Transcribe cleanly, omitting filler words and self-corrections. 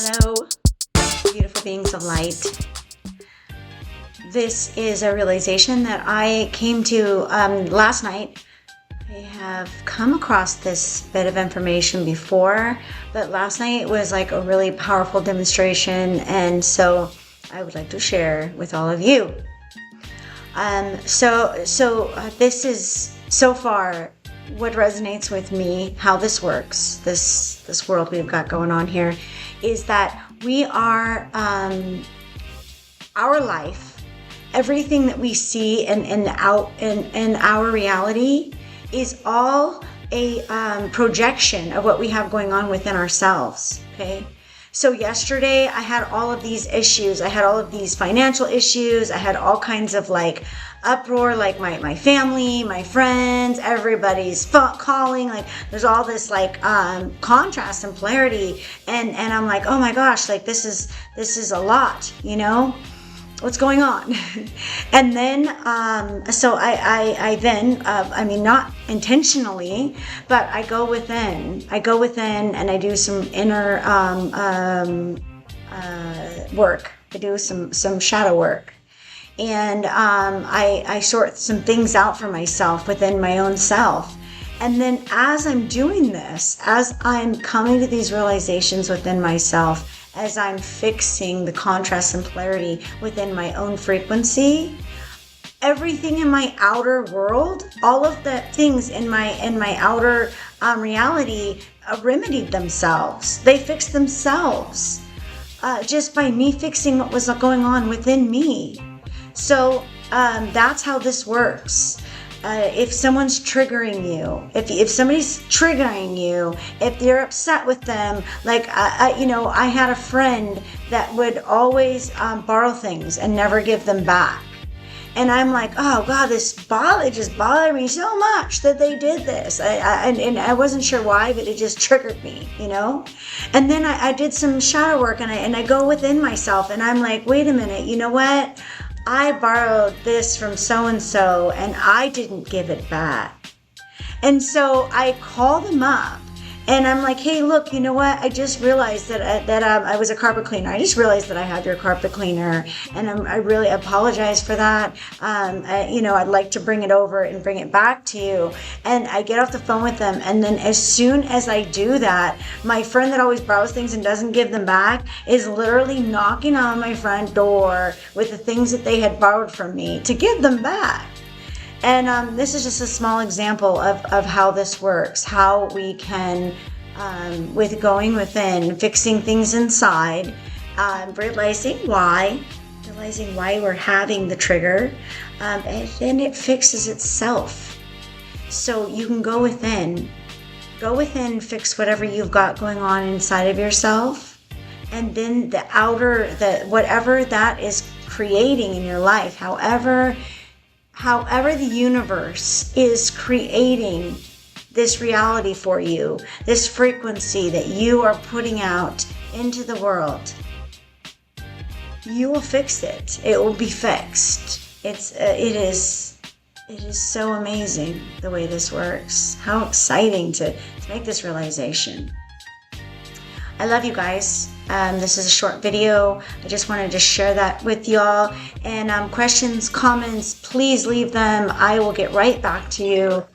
Hello, beautiful beings of light. This is a realization that I came to last night. I have come across this bit of information before, but last night was like a really powerful demonstration, and so I would like to share with all of you. This is so far what resonates with me, how this works, this world we've got going on here, is that we are our life, everything that we see in our reality is all a projection of what we have going on within ourselves. Okay. So yesterday I had all of these issues. I had all of these financial issues. I had all kinds of like uproar, like my family, my friends, everybody's calling, like there's all this like contrast and polarity, and I'm like, oh my gosh, like this is a lot, you know, what's going on? And then so I then I mean, not intentionally, but I go within and I do some inner work. I do some shadow work. And I sort some things out for myself within my own self. And then as I'm doing this, as I'm coming to these realizations within myself, as I'm fixing the contrast and polarity within my own frequency, everything in my outer world, all of the things in my outer reality remedied themselves. They fixed themselves just by me fixing what was going on within me. So that's how this works. If someone's triggering you, if somebody's triggering you, if you're upset with them, like I had a friend that would always borrow things and never give them back. And I'm like, oh God, it just bothered me so much that they did this. And I wasn't sure why, but it just triggered me, you know? And then I did some shadow work and I go within myself and I'm like, wait a minute, you know what? I borrowed this from so-and-so and I didn't give it back. And so I call them up and I'm like, hey, look, you know what? I just realized that I was a carpet cleaner. I just realized that I have your carpet cleaner and I really apologize for that. I'd like to bring it over and bring it back to you. And I get off the phone with them. And then as soon as I do that, my friend that always borrows things and doesn't give them back is literally knocking on my front door with the things that they had borrowed from me to give them back. And this is just a small example of how this works, how we can, with going within, fixing things inside, realizing why we're having the trigger, and then it fixes itself. So you can go within, fix whatever you've got going on inside of yourself, and then whatever that is creating in your life, however the universe is creating this reality for you, this frequency that you are putting out into the world, you will fix it. It will be fixed. It is so amazing the way this works. How exciting to make this realization. I love you guys. This is a short video. I just wanted to share that with y'all. And questions, comments, please leave them. I will get right back to you.